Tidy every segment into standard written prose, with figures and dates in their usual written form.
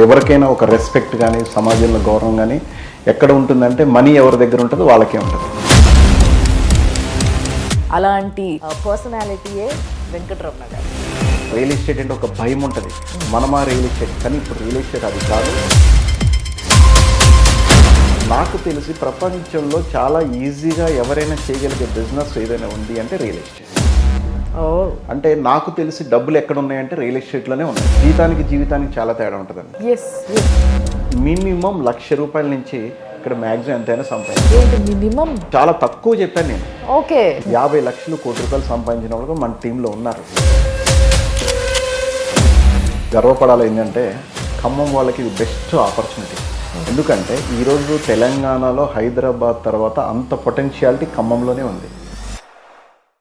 ఎవరికైనా ఒక రెస్పెక్ట్ కానీ సమాజంలో గౌరవం కానీ ఎక్కడ ఉంటుందంటే మనీ ఎవరి దగ్గర ఉంటుందో వాళ్ళకే ఉంటుంది. అలాంటి పర్సనాలిటీయే వెంకటరమణ గారు. రియల్ ఎస్టేట్ అంటే ఒక భయం ఉంటుంది, మనమా రియల్ ఎస్టేట్, కానీ ఇప్పుడు రియల్ ఎస్టేట్ అది కాదు. నాకు తెలిసి ప్రపంచంలో చాలా ఈజీగా ఎవరైనా చేయగలిగే బిజినెస్ ఏదైనా ఉంది అంటే రియల్ ఎస్టేట్. అంటే నాకు తెలిసి డబ్బులు ఎక్కడ ఉన్నాయంటే రియల్ ఎస్టేట్లోనే ఉన్నాయి. జీవితానికి చాలా తేడా ఉంటుందండి. మినిమం ₹1,00,000 నుంచి ఇక్కడ మ్యాక్సిమం ఎంతైనా మినిమం చాలా తక్కువ చెప్పాను నేను. ఓకే, 50 లక్షలు ₹1,00,00,000 సంపాదించిన వాళ్ళు మన టీంలో ఉన్నారు. గర్వపడాలి ఏంటంటే ఖమ్మం వాళ్ళకి ఇది బెస్ట్ ఆపర్చునిటీ. ఎందుకంటే ఈరోజు తెలంగాణలో హైదరాబాద్ తర్వాత అంత పొటెన్షియాలిటీ ఖమ్మంలోనే ఉంది.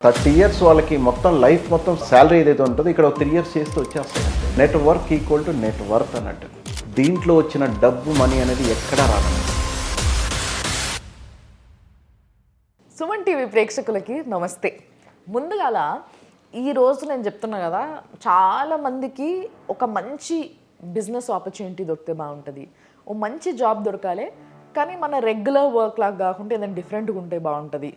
30 years వాళ్ళకి మొత్తం లైఫ్ మొత్తం శాలరీ ఏదైతే ఉంటుందో ఇక్కడ 3 years చేస్తూ వచ్చేస్తాయి. Net work equal to net worth అన్నట్టు. దీంట్లో వచ్చిన డబ్బు మనీ అనేది ఎక్కడా రాదు. సుమన్ టీవీ ప్రేక్షకులకి నమస్తే. ముందుగాల ఈరోజు నేను చెప్తున్నా కదా, చాలామందికి ఒక మంచి బిజినెస్ ఆపర్చునిటీ దొరికితే బాగుంటుంది, ఓ మంచి జాబ్ దొరకాలి, కానీ మన రెగ్యులర్ వర్క్ లాగా కాకుండా ఏదైనా డిఫరెంట్గా ఉంటే బాగుంటుంది.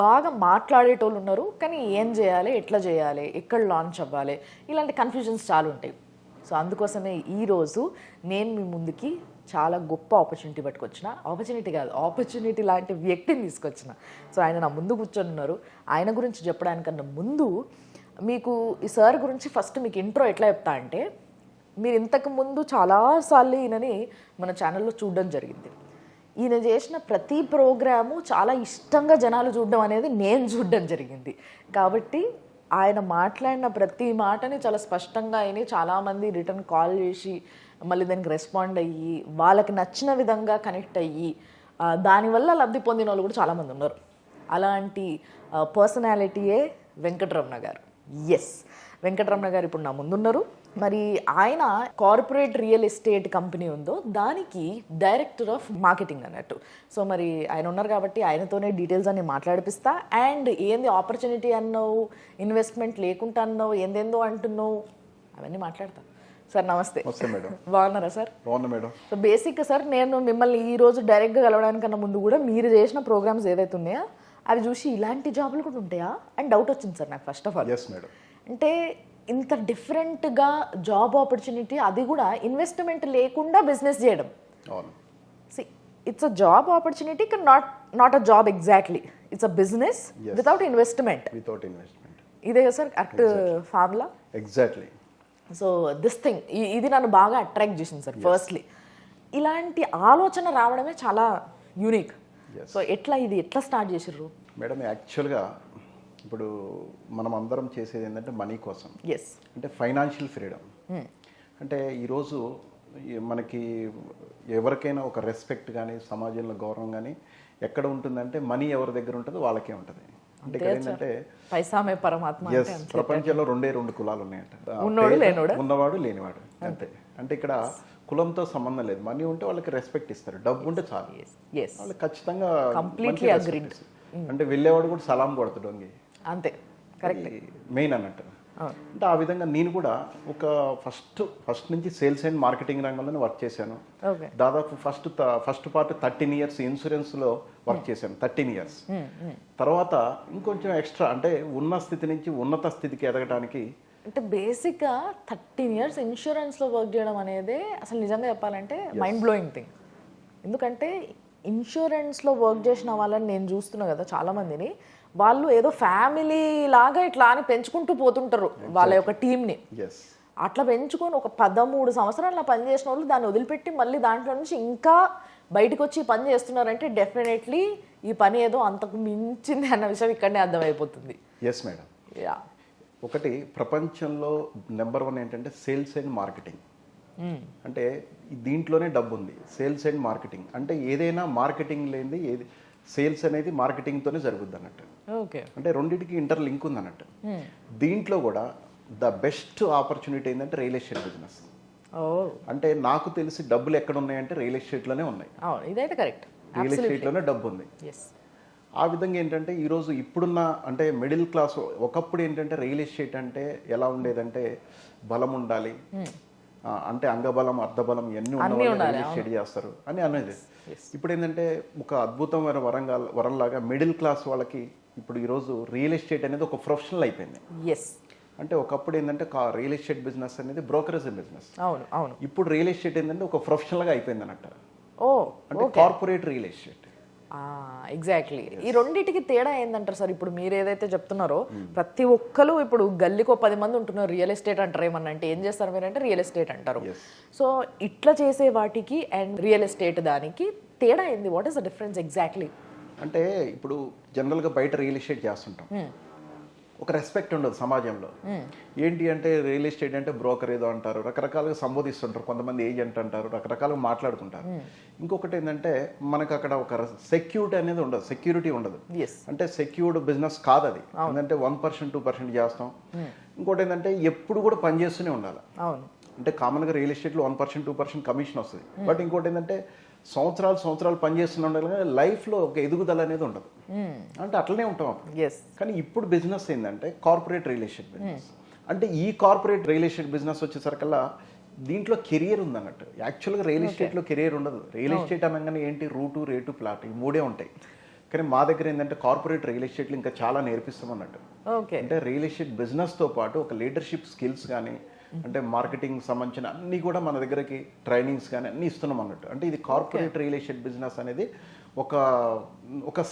బాగా మాట్లాడేటోళ్ళు ఉన్నారు, కానీ ఏం చేయాలి, ఎట్లా చేయాలి, ఎక్కడ లాంచ్ అవ్వాలి, ఇలాంటి కన్ఫ్యూజన్స్ చాలా ఉంటాయి. సో అందుకోసమే ఈరోజు నేను మీ ముందుకి చాలా గొప్ప ఆపర్చునిటీ పట్టుకొచ్చిన. ఆపర్చునిటీ లాంటి వ్యక్తిని తీసుకొచ్చిన. సో ఆయన నా ముందు కూర్చొని ఉన్నారు. ఆయన గురించి చెప్పడానికన్నా ముందు మీకు ఈ సార్ గురించి ఫస్ట్ మీకు ఇంట్రో ఎట్లా చెప్తా అంటే, మీరు ఇంతకు ముందు చాలాసార్లు ఈయనని మన ఛానల్లో చూడడం జరిగింది. ఈయన చేసిన ప్రతి ప్రోగ్రాము చాలా ఇష్టంగా జనాలు చూడడం అనేది నేను చూడడం జరిగింది. కాబట్టి ఆయన మాట్లాడిన ప్రతి మాటని చాలా స్పష్టంగా అయినా చాలామంది రిటర్న్ కాల్ చేసి మళ్ళీ దానికి రెస్పాండ్ అయ్యి వాళ్ళకి నచ్చిన విధంగా కనెక్ట్ అయ్యి దానివల్ల లబ్ధి పొందిన వాళ్ళు కూడా చాలామంది ఉన్నారు. అలాంటి పర్సనాలిటీయే వెంకటరమణ గారు. వెంకటరమణ గారు ఇప్పుడు నా ముందున్నారు. మరి ఆయన కార్పొరేట్ రియల్ ఎస్టేట్ కంపెనీ ఉందో దానికి డైరెక్టర్ ఆఫ్ మార్కెటింగ్ అన్నట్టు. సో మరి ఆయన ఉన్నారు కాబట్టి ఆయనతోనే డీటెయిల్స్ అన్ని మాట్లాడిపిస్తా. అండ్ ఏంది ఆపర్చునిటీ అన్నావు, ఇన్వెస్ట్మెంట్ లేకుండా అన్నావు, ఏందేందో అంటున్నావు, అవన్నీ మాట్లాడతా. సార్ నమస్తే. మేడం, బాగున్నారా సార్? బాగున్నా మేడం. సో బేసిక్గా సార్ నేను మిమ్మల్ని ఈ రోజు డైరెక్ట్గా కలవడానికన్నా ముందు కూడా మీరు చేసిన ప్రోగ్రామ్స్ ఏదైతే ఉన్నాయో అవి చూసి ఇలాంటి జాబులు కూడా ఉంటాయా అని డౌట్ వచ్చింది సార్ నాకు. ఫస్ట్ ఆఫ్ ఆల్ అంటే ఇంత డిఫరెంట్గా జాబ్ ఆపర్చునిటీ, అది కూడా ఇన్వెస్ట్మెంట్ లేకుండా బిజినెస్ చేయడం. It's a job opportunity, not a job exactly. It's a business without investment. ఇదే కదా sir correct formula? Exactly. So this thing ఇది నన్ను బాగా అట్రాక్ట్ చేసింది సార్. ఫస్ట్లీ ఇలాంటి ఆలోచన రావడమే చాలా యూనిక్. సో ఇది ఎట్లా స్టార్ట్ చేసిర్రు మేడం? యాక్చువల్గా ఇప్పుడు మనం అందరం చేసేది ఏంటంటే మనీ కోసం, అంటే ఫైనాన్షియల్ ఫ్రీడమ్. అంటే ఈరోజు మనకి ఎవరికైనా ఒక రెస్పెక్ట్ కానీ సమాజంలో గౌరవం కానీ ఎక్కడ ఉంటుందంటే మనీ ఎవరి దగ్గర ఉంటుందో వాళ్ళకే ఉంటుంది. అంటే ఇక్కడ ఏంటంటే పైసామే పరమాత్మ. ప్రపంచంలో 2 కులాలు ఉన్నాయంట, ఉన్నవాడు లేనివాడు అంతే. అంటే ఇక్కడ కులంతో సంబంధం లేదు. మనీ ఉంటే వాళ్ళకి రెస్పెక్ట్ ఇస్తారు, డబ్బు ఉంటే చాలు వాళ్ళకి ఖచ్చితంగా. అంటే వెళ్ళేవాడు కూడా సలాం కొడతాడు అంగి, అంతే. కరెక్ట్, మెయిన్ అన్నట్టు. అంటే ఆ విధంగా నేను కూడా ఒక ఫస్ట్ నుంచి సేల్స్ అండ్ మార్కెటింగ్ రంగంలోనే వర్క్ చేశాను. దాదాపు ఫస్ట్ పార్ట్ 13 years ఇన్సూరెన్స్లో వర్క్ చేశాను. 13 years తర్వాత ఇంకొంచెం ఎక్స్ట్రా, అంటే ఉన్న స్థితి నుంచి ఉన్నత స్థితికి ఎదగడానికి. అంటే బేసిక్గా 13 years ఇన్సూరెన్స్లో వర్క్ చేయడం అనేది అసలు నిజంగా చెప్పాలంటే మైండ్ బ్లోయింగ్ థింగ్. ఎందుకంటే ఇన్సూరెన్స్లో వర్క్ చేసిన వాళ్ళని నేను చూస్తున్నా కదా చాలామందిని, వాళ్ళు ఏదో ఫ్యామిలీ లాగా ఇట్లా అని పెంచుకుంటూ పోతుంటారు వాళ్ళ యొక్క టీంని. అట్లా పెంచుకొని ఒక 13 సంవత్సరాలు పనిచేసిన వాళ్ళు దాన్ని వదిలిపెట్టి మళ్ళీ దాంట్లో నుంచి ఇంకా బయటకు వచ్చి పని చేస్తున్నారంటే డెఫినెట్లీ ఈ పని ఏదో అంతకు మించింది అన్న విషయం ఇక్కడనే అర్థమైపోతుంది. మేడం, ఒకటి ప్రపంచంలో నెంబర్ 1 ఏంటంటే సేల్స్ అండ్ మార్కెటింగ్. అంటే దీంట్లోనే డబ్బు ఉంది, సేల్స్ అండ్ మార్కెటింగ్. అంటే ఏదైనా మార్కెటింగ్ లేనిది సేల్స్ అనేది మార్కెటింగ్తోనే జరుగుద్ది అన్నట్టు. అంటే రెండింటికి ఇంటర్ లింక్ ఉంది అన్నట్టు. దీంట్లో కూడా ద బెస్ట్ ఆపర్చునిటీ ఏంటంటే రియల్ ఎస్టేట్ బిజినెస్. అంటే నాకు తెలిసి డబ్బులు ఎక్కడ ఉన్నాయంటే రియల్ ఎస్టేట్లోనే ఉన్నాయి. ఇదైతే కరెక్ట్, రియల్ ఎస్టేట్లోనే డబ్బు ఉంది. ఆ విధంగా ఏంటంటే ఈరోజు ఇప్పుడున్న అంటే మిడిల్ క్లాస్, ఒకప్పుడు ఏంటంటే రియల్ ఎస్టేట్ అంటే ఎలా ఉండేదంటే బలం ఉండాలి, అంటే అంగబలం అర్ధబలం ఇవన్నీ ఉన్న రియల్ ఎస్టేట్ చేస్తారు అని అనేది. ఇప్పుడు ఏంటంటే ఒక అద్భుతమైన వరంలాగా మిడిల్ క్లాస్ వాళ్ళకి ఇప్పుడు ఈరోజు రియల్ ఎస్టేట్ అనేది ఒక ప్రొఫెషనల్ అయిపోయింది. అంటే ఒకప్పుడు ఏంటంటే రియల్ ఎస్టేట్ బిజినెస్ అనేది బ్రోకరేజ్ బిజినెస్. ఇప్పుడు రియల్ ఎస్టేట్ ఏంటంటే ఒక ప్రొఫెషనల్గా అయిపోయింది అన్నట్టు. అంటే కార్పొరేట్ రియల్ ఎస్టేట్. ఎగ్జాక్ట్లీ. ఈ రెండింటికి తేడా ఏందంటారు సార్? ఇప్పుడు మీరు ఏదైతే చెప్తున్నారో ప్రతి ఒక్కరు ఇప్పుడు గల్లీకి 10 మంది ఉంటున్నారు రియల్ ఎస్టేట్ అంటారు. ఏమన్నా అంటే ఏం చేస్తారు మీరంటే రియల్ ఎస్టేట్ అంటారు. సో ఇట్లా చేసే వాటికి అండ్ రియల్ ఎస్టేట్ దానికి తేడా ఏంది? What is the difference exactly? అంటే ఇప్పుడు జనరల్గా బయట రియల్ ఎస్టేట్ చేస్తుంటాం, ఒక రెస్పెక్ట్ ఉండదు సమాజంలో. ఏంటి అంటే రియల్ ఎస్టేట్ అంటే బ్రోకర్ ఏదో అంటారు, రకరకాలుగా సంబోధిస్తుంటారు, కొంతమంది ఏజెంట్ అంటారు, రకరకాలుగా మాట్లాడుకుంటారు. ఇంకొకటి ఏంటంటే మనకు అక్కడ ఒక సెక్యూరిటీ ఉండదు. అంటే సెక్యూర్డ్ బిజినెస్ కాదు అది. ఏంటంటే 1% 2% చేస్తాం. ఇంకోటి ఏంటంటే ఎప్పుడు కూడా పనిచేస్తూనే ఉండాలి. అంటే కామన్గా రియల్ ఎస్టేట్లో 1% 2% కమిషన్ వస్తుంది. బట్ ఇంకోటి ఏంటంటే సంవత్సరాలు పనిచేస్తూనే ఉండాలి, కానీ లైఫ్లో ఒక ఎదుగుదల అనేది ఉండదు. అంటే అట్లనే ఉంటాం అప్పుడు. కానీ ఇప్పుడు బిజినెస్ ఏంటంటే కార్పొరేట్ రియల్ ఎస్టేట్ బిజినెస్. అంటే ఈ కార్పొరేట్ రియల్ ఎస్టేట్ బిజినెస్ వచ్చేసరికల్లా దీంట్లో కెరియర్ ఉంది అన్నట్టు. యాక్చువల్గా రియల్ ఎస్టేట్లో కెరియర్ ఉండదు. రియల్ ఎస్టేట్ అనగానే ఏంటి, రూటు, రేటు, ప్లాట్, ఈ 3 ఉంటాయి. కానీ మా దగ్గర ఏంటంటే కార్పొరేట్ రియల్ ఎస్టేట్లో ఇంకా చాలా నేర్పిస్తాం అన్నట్టు. అంటే రియల్ ఎస్టేట్ బిజినెస్తో పాటు ఒక లీడర్షిప్ స్కిల్స్ కానీ, అంటే మార్కెటింగ్ సంబంధించిన అన్నీ కూడా మన దగ్గరకి ట్రైనింగ్స్ కానీ అన్నీ ఇస్తున్నాం అన్నట్టు. అంటే ఇది కార్పొరేట్ రియల్ ఎస్టేట్ బిజినెస్ అనేది ఒక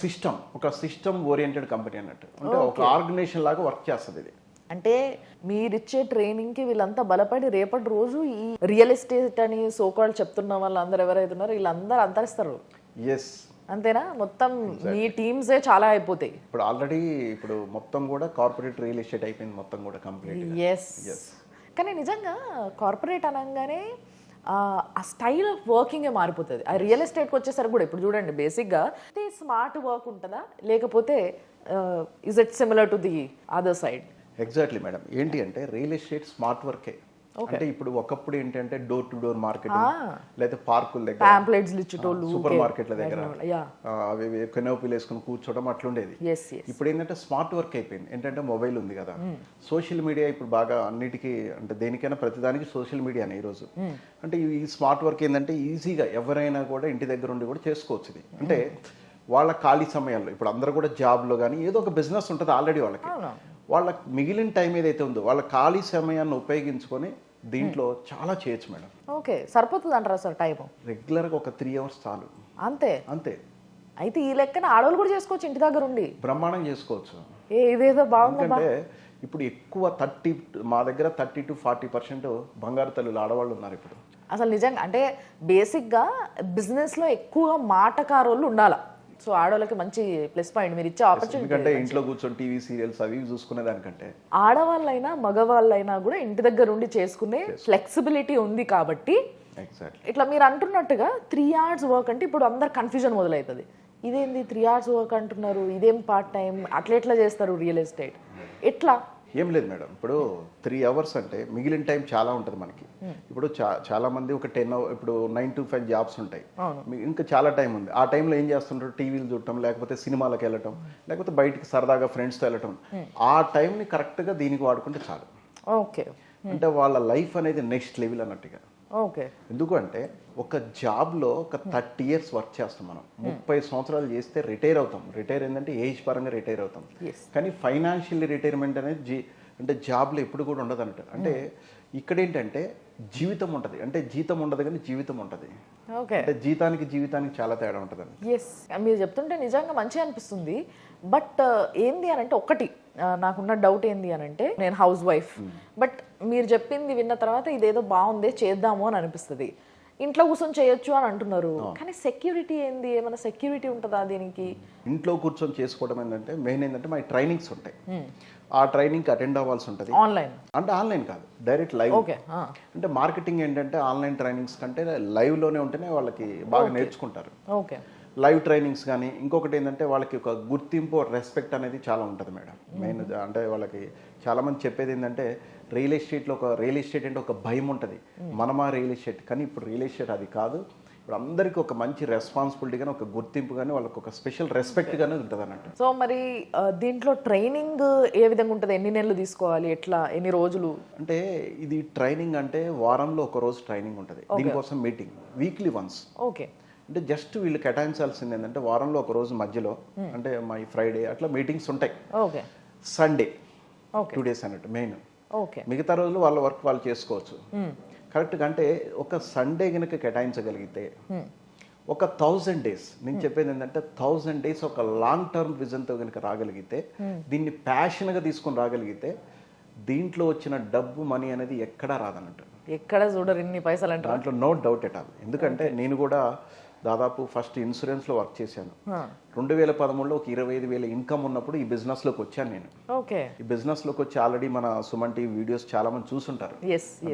సిస్టమ్ ఓరియంటెడ్ కంపెనీ అన్నట్టు. అంటే ఒక ఆర్గనైజేషన్ లాగా వర్క్ చేస్తుంది ఇది. అంటే మీరిచ్చే ట్రైనింగ్కి వీళ్ళంతా బలపడి రేపటి రోజు ఈ రియల్ ఎస్టేట్ అని సోకాల్ చెప్తున్న వాళ్ళందరూ ఎవరైతే ఉన్నారో వీళ్ళందరూ అంతరిస్తారు. అంతేనా? మొత్తం మీ టీమ్సే చాలా అయిపోతాయి. ఇప్పుడు ఆల్రెడీ మొత్తం కూడా కార్పొరేట్ రియల్ ఎస్టేట్ అయిపోయింది మొత్తం కూడా కంప్లీట్. కానీ నిజంగా కార్పొరేట్ అనగానే ఆ స్టైల్ ఆఫ్ వర్కింగే మారిపోతుంది. ఆ రియల్ ఎస్టేట్కి వచ్చేసరికి కూడా ఇప్పుడు చూడండి, బేసిక్గా స్మార్ట్ వర్క్ ఉంటుందా, లేకపోతే is it similar to the other side? Exactly madam. ఏంటి అంటే రియల్ ఎస్టేట్ స్మార్ట్ వర్కే. అంటే ఇప్పుడు ఒకప్పుడు ఏంటంటే డోర్ టు డోర్ మార్కెటింగ్, లేదా పార్కుల దగ్గర, సూపర్ మార్కెట్ల దగ్గర అవి కెనోపీలు వేసుకుని కూర్చోవడం అట్లుండేది. ఇప్పుడు ఏంటంటే స్మార్ట్ వర్క్ అయిపోయింది. ఏంటంటే మొబైల్ ఉంది కదా, సోషల్ మీడియా ఇప్పుడు బాగా అన్నిటికీ, అంటే దేనికైనా ప్రతిదానికి సోషల్ మీడియానే ఈరోజు. అంటే ఈ స్మార్ట్ వర్క్ ఏంటంటే ఈజీగా ఎవరైనా కూడా ఇంటి దగ్గర ఉండి కూడా చేసుకోవచ్చు ఇది. అంటే వాళ్ళ ఖాళీ సమయాల్లో ఇప్పుడు అందరూ కూడా జాబ్లో కానీ ఏదో ఒక బిజినెస్ ఉంటుంది ఆల్రెడీ వాళ్ళ మిగిలిన టైం ఏదైతే ఉందో వాళ్ళ ఖాళీ సమయాన్ని ఉపయోగించుకొని దీంట్లో చాలా చేయొచ్చు మేడం. సరిపోతుంది అంటారా సార్ టైం? రెగ్యులర్గా ఒక 3 hours చాలు. అంతే. అయితే ఈ లెక్కన ఆడవాళ్ళు కూడా చేసుకోవచ్చు, ఇంటి దగ్గర ఉండి బ్రహ్మాండం చేసుకోవచ్చు. ఇదేదో బాగుంది. ఎందుకంటే ఇప్పుడు ఎక్కువ మా దగ్గర 30 to 40% బంగారు తల్లులు ఆడవాళ్ళు ఉన్నారు ఇప్పుడు. అసలు నిజంగా అంటే బేసిక్గా బిజినెస్లో ఎక్కువగా మాటకారోళ్ళు ఉండాలి. సో ఆడవాళ్ళకి మంచి ప్లస్ పాయింట్ మీరు ఇచ్చే ఆపర్చునిటీ. అంటే ఇంట్లో కూర్చొని టీవీ సీరియల్స్ అవి చూసుకునే దానికంటే ఆడవాళ్ళైనా మగవాళ్ళైనా కూడా ఇంటి దగ్గర ఉండి చేసుకునే ఫ్లెక్సిబిలిటీ ఉంది కాబట్టి ఇట్లా మీరు అంటున్నట్టుగా 3 hours వర్క్ అంటే ఇప్పుడు అందరు కన్ఫ్యూజన్ మొదలవుతుంది. ఇదేంది 3 hours వర్క్ అంటున్నారు, ఇదేం పార్ట్ టైం, అట్లా చేస్తారు రియల్ ఎస్టేట్ ఎట్లా? ఏం లేదు మేడం, ఇప్పుడు 3 hours అంటే మిగిలిన టైం చాలా ఉంటుంది మనకి. ఇప్పుడు చాలా మంది ఒక 10 hours, ఇప్పుడు 9 to 5 జాబ్స్ ఉంటాయి, ఇంకా చాలా టైం ఉంది. ఆ టైంలో ఏం చేస్తుంటారు, టీవీలు చూడటం, లేకపోతే సినిమాలకు వెళ్ళటం, లేకపోతే బయటికి సరదాగా ఫ్రెండ్స్తో వెళ్ళటం. ఆ టైంని కరెక్ట్గా దీనికి వాడుకుంటే చాలు. అంటే వాళ్ళ లైఫ్ అనేది నెక్స్ట్ లెవెల్ అన్నట్టుగా. ఎందుకంటే ఒక జాబ్లో ఒక 30 years వర్క్ చేస్తాం మనం. 30 సంవత్సరాలు చేస్తే రిటైర్ అవుతాం. రిటైర్ ఏంటంటే ఏజ్ పరంగా రిటైర్ అవుతాం. కానీ ఫైనాన్షియల్లీ రిటైర్మెంట్ అనేది అంటే జాబ్లో ఎప్పుడు కూడా ఉండదు అన్నట్టు. అంటే ఇక్కడ ఏంటంటే జీవితం ఉంటుంది, అంటే జీతం ఉండదు కానీ జీవితం ఉంటుంది. అంటే జీవితానికి చాలా తేడా ఉంటుంది. మీరు చెప్తుంటే నిజంగా మంచిగా అనిపిస్తుంది. బట్ ఏంది అని అంటే ఒకటి నాకున్న డౌట్ ఏంది అని అంటే, నేను హౌస్ వైఫ్, బట్ మీరు చెప్పింది విన్న తర్వాత ఇదేదో బాగుందే చేద్దాము అని అనిపిస్తుంది. ఇంట్లో కూర్చొని చేయొచ్చు అని అంటున్నారు, కానీ సెక్యూరిటీ ఏంది? ఏమైనా సెక్యూరిటీ ఉంటుందా దీనికి? ఇంట్లో కూర్చొని చేసుకోవడం ఏంటంటే మెయిన్ ఏంటంటే మా ట్రైనింగ్స్ ఉంటాయి. ఆ ట్రైనింగ్కి అటెండ్ అవ్వాల్సి ఉంటుంది. ఆన్లైన్ అంటే ఆన్లైన్ కాదు, డైరెక్ట్ లైవ్. అంటే మార్కెటింగ్ ఏంటంటే ఆన్లైన్ ట్రైనింగ్స్ కంటే లైవ్లోనే ఉంటేనే వాళ్ళకి బాగా నేర్చుకుంటారు. లైవ్ ట్రైనింగ్స్ కానీ ఇంకొకటి ఏంటంటే వాళ్ళకి ఒక గుర్తింపు, రెస్పెక్ట్ అనేది చాలా ఉంటుంది మేడం. మెయిన్ అంటే వాళ్ళకి చాలామంది చెప్పేది ఏంటంటే రియల్ ఎస్టేట్ అంటే ఒక భయం ఉంటుంది, మనమా రియల్ ఎస్టేట్. కానీ ఇప్పుడు రియల్ ఎస్టేట్ అది కాదు. ఇప్పుడు అందరికీ ఒక మంచి రెస్పాన్సిబిలిటీ కానీ ఒక గుర్తింపు కానీ వాళ్ళకి ఒక స్పెషల్ రెస్పెక్ట్ గానీ ఉంటుంది అన్నట్టు. సో మరి దీంట్లో ట్రైనింగ్ ఏ విధంగా ఉంటుంది, ఎన్ని నెలలు తీసుకోవాలి, ఎట్లా, ఎన్ని రోజులు? అంటే ఇది ట్రైనింగ్ అంటే వారంలో ఒక రోజు ట్రైనింగ్ ఉంటుంది, దీనికోసం మీటింగ్ వీక్లీ వన్స్. ఓకే. అంటే జస్ట్ వీళ్ళు కేటాయించాల్సింది ఏంటంటే వారంలో ఒక రోజు మధ్యలో అంటే మై ఫ్రైడే అట్లా మీటింగ్స్ ఉంటాయి. ఓకే. Sunday okay. 2 days అన్నట్టు మెయిన్. ఓకే. మిగతా రోజులు వాళ్ళ వర్క్ వాళ్ళు చేసుకోవచ్చు కరెక్ట్గా. అంటే ఒక సండే కనుక కేటాయించగలిగితే ఒక 1000 days, నేను చెప్పేది ఏంటంటే 1000 days ఒక లాంగ్ టర్మ్ విజన్తో కనుక రాగలిగితే, దీన్ని ప్యాషన్గా తీసుకొని రాగలిగితే దీంట్లో వచ్చిన డబ్బు మనీ అనేది ఎక్కడా రాదన్నట్టు. ఎక్కడ చూడరు ఇన్ని పైసలు అంటే దాంట్లో నో డౌట్ ఎట్ ఆల్. ఎందుకంటే నేను కూడా దాదాపు ఫస్ట్ ఇన్సూరెన్స్లో వర్క్ చేశాను. 2013లో ఒక 25,000 ఇన్కమ్ ఉన్నప్పుడు ఈ బిజినెస్లోకి వచ్చాను నేను. ఓకే. ఈ బిజినెస్లోకి వచ్చి ఆల్రెడీ మన సుమన్ టీవీ వీడియోస్ చాలా మంది చూసుంటారు.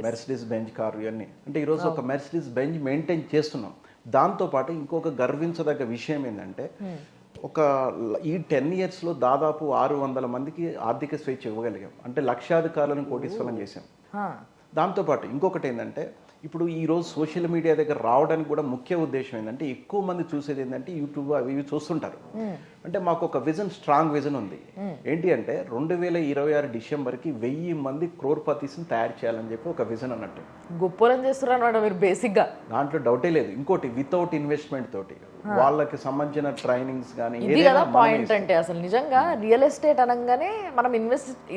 మెర్సిడీస్ బెంజ్ కారు ఇవన్నీ. అంటే ఈరోజు ఒక మెర్సిడీస్ బెంజ్ మెయింటైన్ చేస్తున్నాం. దాంతోపాటు ఇంకొక గర్వించదగ్గ విషయం ఏంటంటే ఒక ఈ 10 yearsలో దాదాపు 600 మందికి ఆర్థిక స్వేచ్ఛ ఇవ్వగలిగాం. అంటే లక్షాధికారులను కోటీశ్వరం చేశాం. దాంతోపాటు ఇంకొకటి ఏంటంటే ఇప్పుడు ఈరోజు సోషల్ మీడియా దగ్గర రావడానికి కూడా ముఖ్య ఉద్దేశం ఏంటంటే ఎక్కువ మంది చూసేది ఏంటంటే యూట్యూబ్ అవి ఇవి చూస్తుంటారు. అంటే మాకు ఒక విజన్, స్ట్రాంగ్ విజన్ ఉంది. ఏంటి అంటే 2026 డిసెంబర్కి 1000 మంది క్రోర్పతిస్ని తయారు చేయాలని చెప్పి ఒక విజన్ అన్నట్టు. గొప్పలను చేస్తున్నారు అన్నమాట మీరు బేసిక్గా. దాంట్లో డౌటే లేదు. ఇంకోటి వితౌట్ ఇన్వెస్ట్మెంట్ తోటి వాళ్ళకి సంబంధించిన ట్రైనింగ్స్ కానీ ఇది కదా పాయింట్. అంటే అసలు నిజంగా రియల్ ఎస్టేట్ అనగానే మనం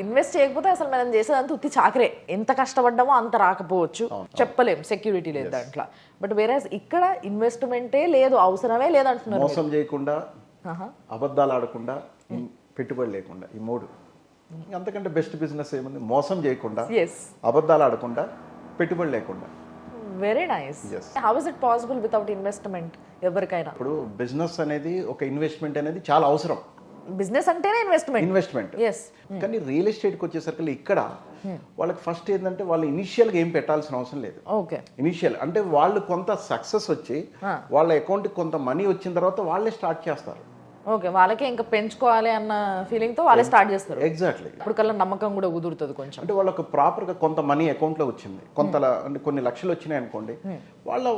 ఇన్వెస్ట్ చేయకపోతే అసలు మనం చేసేదంతా ఉత్తి చాకరే. ఎంత కష్టపడ్డామో అంత రాకపోవచ్చు, చెప్పలేం, సెక్యూరిటీ లేదు దాంట్లో. బట్ వేరే ఇక్కడ ఇన్వెస్ట్మెంటే లేదు, అవసరమే లేదంటున్నారు. మోసం చేయకుండా, అబద్ధాలు ఆడకుండా, పెట్టుబడి లేకుండా, ఈ 3 అంతకంటే బెస్ట్ బిజినెస్ ఏముంది? మోసం చేయకుండా, అబద్ధాలు ఆడకుండా, పెట్టుబడి లేకుండా. Very nice. How is it possible without investment? ఎవరికైనా ఇప్పుడు బిజినెస్ అనేది ఒక ఇన్వెస్ట్మెంట్ అనేది చాలా అవసరం. బిజినెస్ అంటేనే ఇన్వెస్ట్మెంట్. కానీ రియల్ ఎస్టేట్కి వచ్చేసరికి ఇక్కడ వాళ్ళకి ఫస్ట్ ఏంటంటే వాళ్ళు ఇనిషియల్గా ఏం పెట్టాల్సిన అవసరం లేదు. ఓకే. ఇనిషియల్ అంటే వాళ్ళు కొంత సక్సెస్ వచ్చి వాళ్ళ అకౌంట్కి కొంత మనీ వచ్చిన తర్వాత వాళ్ళే స్టార్ట్ చేస్తారు. ఓకే. వాళ్ళకే ఇంకా పెంచుకోవాలి అన్న ఫీలింగ్తో వాళ్ళే స్టార్ట్ చేస్తారు. ఎగ్జాక్ట్లీ. ఇప్పుడు కల్లా నమ్మకం కూడా కుదురుతుంది కొంచెం. అంటే వాళ్ళకి ప్రాపర్గా కొంత మనీ అకౌంట్లో వచ్చింది, కొంత అంటే కొన్ని లక్షలు వచ్చినాయి అనుకోండి,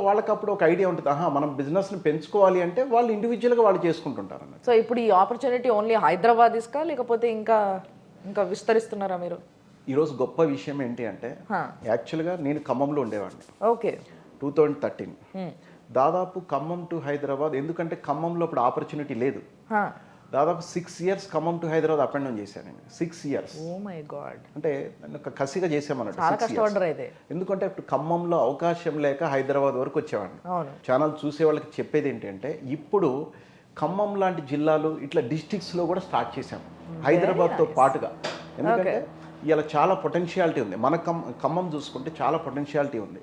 వాళ్ళకి అప్పుడు ఒక ఐడియా ఉంటుంది, మనం బిజినెస్ని పెంచుకోవాలి అంటే వాళ్ళు ఇండివిజువల్గా వాళ్ళు చేసుకుంటుంటారు అన్నట్టు. సో ఇప్పుడు ఈ ఆపర్చునిటీ ఓన్లీ హైదరాబాద్ ఇస్కా లేకపోతే ఇంకా విస్తరిస్తున్నారా మీరు? ఈరోజు గొప్ప విషయం ఏంటి అంటే యాక్చువల్గా నేను ఖమ్మంలో ఉండేవాడిని. ఓకే. 2013 దాదాపు ఖమ్మం టు హైదరాబాద్. ఎందుకంటే ఖమ్మంలో ఇప్పుడు ఆపర్చునిటీ లేదు. దాదాపు 6 years Khammam to Hyderabad up and down చేశాను నేను. 6 years. Oh my God. అంటే కసిగా చేసామన్నట్టు. ఎందుకంటే ఇప్పుడు ఖమ్మంలో అవకాశం లేక హైదరాబాద్ వరకు వచ్చేవాడిని. ఛానల్ చూసే వాళ్ళకి చెప్పేది ఏంటంటే ఇప్పుడు ఖమ్మం లాంటి జిల్లాలు ఇట్లా డిస్ట్రిక్ట్స్లో కూడా స్టార్ట్ చేశాం హైదరాబాద్తో పాటుగా. ఎందుకంటే ఇలా చాలా పొటెన్షియాలిటీ ఉంది. మన ఖమ్మం చూసుకుంటే చాలా పొటెన్షియాలిటీ ఉంది.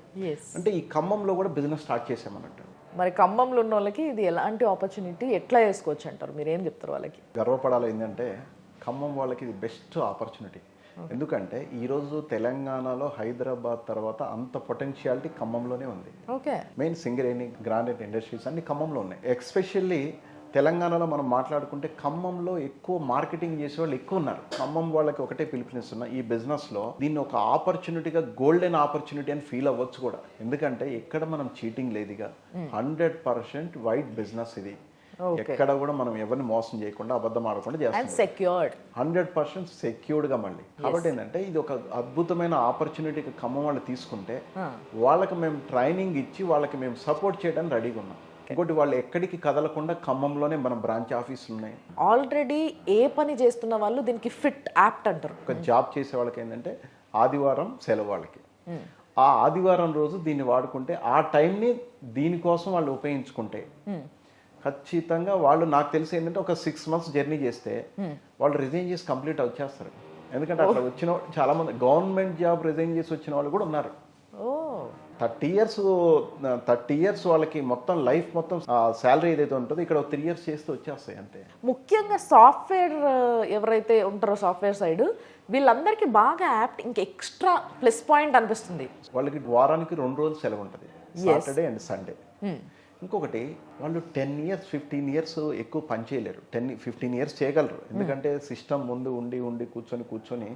అంటే ఈ ఖమ్మంలో కూడా బిజినెస్ స్టార్ట్ చేసామన్నట్టు. మరి ఖమ్మంలో ఉన్న వాళ్ళకి ఇది ఎలాంటి ఆపర్చునిటీ, ఎట్లా చేసుకోవచ్చు అంటారు? మీరు ఏం చెప్తారు వాళ్ళకి? గర్వపడాలి ఏంటంటే ఖమ్మం వాళ్ళకి ఇది బెస్ట్ ఆపర్చునిటీ. ఎందుకంటే ఈరోజు తెలంగాణలో హైదరాబాద్ తర్వాత అంత పొటెన్షియాలిటీ ఖమ్మంలోనే ఉంది. Okay. Main Singareni, granite industries అన్ని ఖమ్మంలో ఉన్నాయి. ఎస్పెషల్లీ తెలంగాణలో మనం మాట్లాడుకుంటే ఖమ్మంలో ఎక్కువ మార్కెటింగ్ చేసే వాళ్ళు ఎక్కువ ఉన్నారు. ఖమ్మం వాళ్ళకి ఒకటే పిలుపునిస్తున్నా, ఈ బిజినెస్లో దీన్ని ఒక ఆపర్చునిటీగా, గోల్డెన్ ఆపర్చునిటీ అని ఫీల్ అవ్వచ్చు కూడా. ఎందుకంటే ఎక్కడ మనం చీటింగ్ లేదుగా, 100% వైట్ బిజినెస్ ఇది. ఎక్కడ కూడా మనం ఎవరిని మోసం చేయకుండా, అబద్ధం ఆడకుండా చేస్తాం. 100% సెక్యూర్డ్గా మళ్ళీ. కాబట్టి ఏంటంటే ఇది ఒక అద్భుతమైన ఆపర్చునిటీకి ఖమ్మం వాళ్ళు తీసుకుంటే వాళ్ళకి మేము ట్రైనింగ్ ఇచ్చి వాళ్ళకి మేము సపోర్ట్ చేయడానికి రెడీగా ఉన్నాం. ఇంకోటి వాళ్ళు ఎక్కడికి కదలకుండా ఖమ్మంలోనే మన బ్రాంచ్ ఆఫీసులు ఉన్నాయి. ఆల్రెడీ ఏ పని చేస్తున్న వాళ్ళు దీనికి ఫిట్ యాప్ట్ అంటారు. ఒక జాబ్ చేసే వాళ్ళకి ఏంటంటే ఆదివారం సెలవు వాళ్ళకి. ఆ ఆదివారం రోజు దీన్ని వాడుకుంటే ఆ టైంని దీనికోసం వాళ్ళు ఉపయోగించుకుంటే ఖచ్చితంగా వాళ్ళు, నాకు తెలిసి ఏంటంటే ఒక 6 months జర్నీ చేస్తే వాళ్ళు రిజైన్ చేసి కంప్లీట్ వచ్చేస్తారు. ఎందుకంటే అట్లా వచ్చిన చాలా మంది గవర్నమెంట్ జాబ్ రిజైన్ చేసి వచ్చిన వాళ్ళు కూడా ఉన్నారు. 30 years వాళ్ళకి మొత్తం లైఫ్ మొత్తం శాలరీ ఏదైతే ఉంటుందో ఇక్కడ 3 years చేస్తే వచ్చేస్తాయి అంతే. ముఖ్యంగా సాఫ్ట్వేర్ ఎవరైతే ఉంటారో సాఫ్ట్వేర్ సైడ్ వీళ్ళందరికీ బాగా యాప్ట్ ఇంకా ఎక్స్ట్రా ప్లస్ పాయింట్ అనిపిస్తుంది. వాళ్ళకి వారానికి 2 రోజులు సెలవు ఉంటుంది, సాటర్డే అండ్ సండే. ఇంకొకటి వాళ్ళు 10 ఇయర్స్ 15 ఇయర్స్ ఎక్కువ పని చేయలేరు. 15 ఇయర్స్ చేయగలరు. ఎందుకంటే సిస్టమ్ ముందు ఉండి కూర్చొని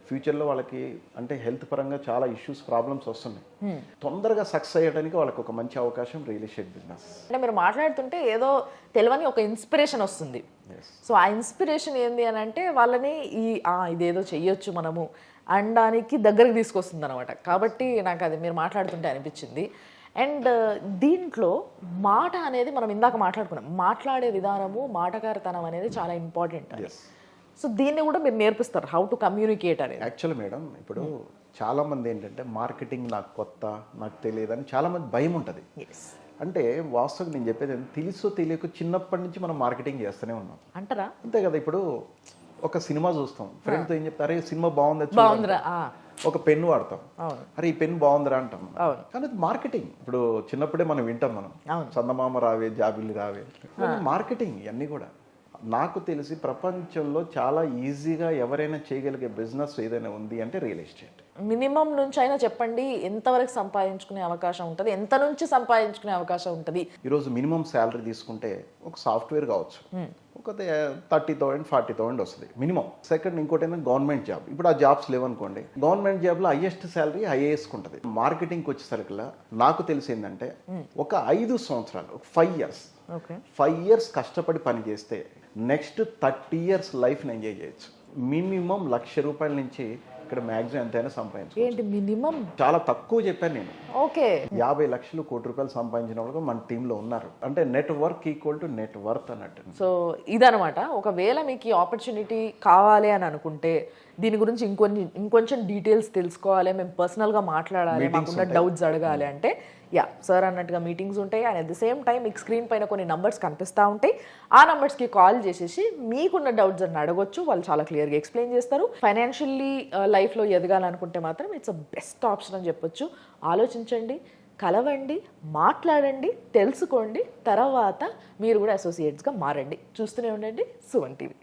ఫ్యూచర్లో వాళ్ళకి అంటే హెల్త్ పరంగా చాలా ఇష్యూస్ ప్రాబ్లమ్స్ వస్తున్నాయి. తొందరగా సక్సెస్ అయ్యడానికి వాళ్ళకి ఒక మంచి అవకాశం రియల్ ఎస్టేట్ బిజినెస్. అంటే మీరు మాట్లాడుతుంటే ఏదో తెలియని ఒక ఇన్స్పిరేషన్ వస్తుంది. సో ఆ ఇన్స్పిరేషన్ ఏంది అని అంటే వాళ్ళని ఇదేదో చెయ్యొచ్చు మనము అనడానికి దగ్గరికి తీసుకొస్తుంది అనమాట. కాబట్టి నాకు అది మీరు మాట్లాడుతుంటే అనిపించింది. అండ్ దీంట్లో మాట అనేది మనం ఇందాక మాట్లాడుకున్నాం, మాట్లాడే విధానము మాటకారితనం అనేది చాలా ఇంపార్టెంట్. సో దీన్ని కూడా మీరు నేర్పిస్తారు, హౌ టు కమ్యూనికేట్ అనేది. యాక్చువల్లీ మేడం ఇప్పుడు చాలా మంది ఏంటంటే మార్కెటింగ్ నాకు కొత్త, నాకు తెలియదు అని చాలా మంది భయం ఉంటుంది. అంటే వాస్తవం నేను చెప్పేది తెలుసో తెలియక చిన్నప్పటి నుంచి మనం మార్కెటింగ్ చేస్తూనే ఉన్నాం అంటారా? అంతే కదా. ఇప్పుడు ఒక సినిమా చూస్తాం, ఫ్రెండ్తో ఏం చెప్తారు, సినిమా బాగుందా, ఒక పెన్ వాడతాం, అరే ఈ పెన్ బాగుందిరా అంటాం. కానీ అది మార్కెటింగ్. ఇప్పుడు చిన్నప్పుడే మనం వింటాం, మనం చందమామ రావే జాబిల్లి రావే, మార్కెటింగ్ ఇవన్నీ కూడా. నాకు తెలిసి ప్రపంచంలో చాలా ఈజీగా ఎవరైనా చేయగలిగే బిజినెస్ ఏదైనా ఉంది అంటే రియల్ ఎస్టేట్. మినిమం నుంచి అయినా చెప్పండి, ఎంతవరకు సంపాదించుకునే అవకాశం ఉంటుంది, ఎంత నుంచి సంపాదించుకునే అవకాశం ఉంటుంది? ఈరోజు మినిమం శాలరీ తీసుకుంటే ఒక సాఫ్ట్వేర్ కావచ్చు, ఒక 30,000 40,000 వస్తుంది మినిమం. సెకండ్ ఇంకోటి ఏంటంటే గవర్నమెంట్ జాబ్. ఇప్పుడు ఆ జాబ్స్ లేవనుకోండి, గవర్నమెంట్ జాబ్లో హైయెస్ట్ శాలరీ ఐఏఎస్కి ఉంటుంది. మార్కెటింగ్కి వచ్చేసరికి నాకు తెలిసిందంటే ఒక 5 సంవత్సరాలు 5 ఇయర్స్ 5 ఇయర్స్ కష్టపడి పని చేస్తే నెక్స్ట్ 30 ఇయర్స్ లైఫ్ని ఎంజాయ్ చేయొచ్చు. మినిమం ₹1,00,000 నుంచి ఇక్కడ మ్యాక్సిమం ఎంతైనా సంపాదించు. ఏంటి మినిమం? చాలా తక్కువ చెప్పాను నేను. ఓకే, 50 లక్షలు ₹1,00,00,000 సంపాదించిన వాళ్ళు మన టీంలో ఉన్నారు. అంటే net work equal to net worth అన్నట్టు. సో ఇదనమాట. ఒకవేళ మీకు ఈ ఆపర్చునిటీ కావాలి అని అనుకుంటే, దీని గురించి ఇంకొంచెం డీటెయిల్స్ తెలుసుకోవాలి, మేము పర్సనల్గా మాట్లాడాలి, మాకున్న డౌట్స్ అడగాలి అంటే సార్ అన్నట్టుగా మీటింగ్స్ ఉంటాయి. And at the same time మీకు స్క్రీన్ పైన కొన్ని నంబర్స్ కనిపిస్తూ ఉంటాయి. ఆ నంబర్స్కి కాల్ చేసేసి మీకున్న డౌట్స్ అని అడగొచ్చు, వాళ్ళు చాలా క్లియర్గా ఎక్స్ప్లెయిన్ చేస్తారు. ఫైనాన్షియల్లీ లైఫ్లో ఎదగాలనుకుంటే మాత్రం ఇట్స్ అ బెస్ట్ ఆప్షన్ అని చెప్పొచ్చు. ఆలోచించండి, కలవండి, మాట్లాడండి, తెలుసుకోండి, తర్వాత మీరు కూడా అసోసియేట్స్గా మారండి. చూస్తూనే ఉండండి సుమన్ టీవీ.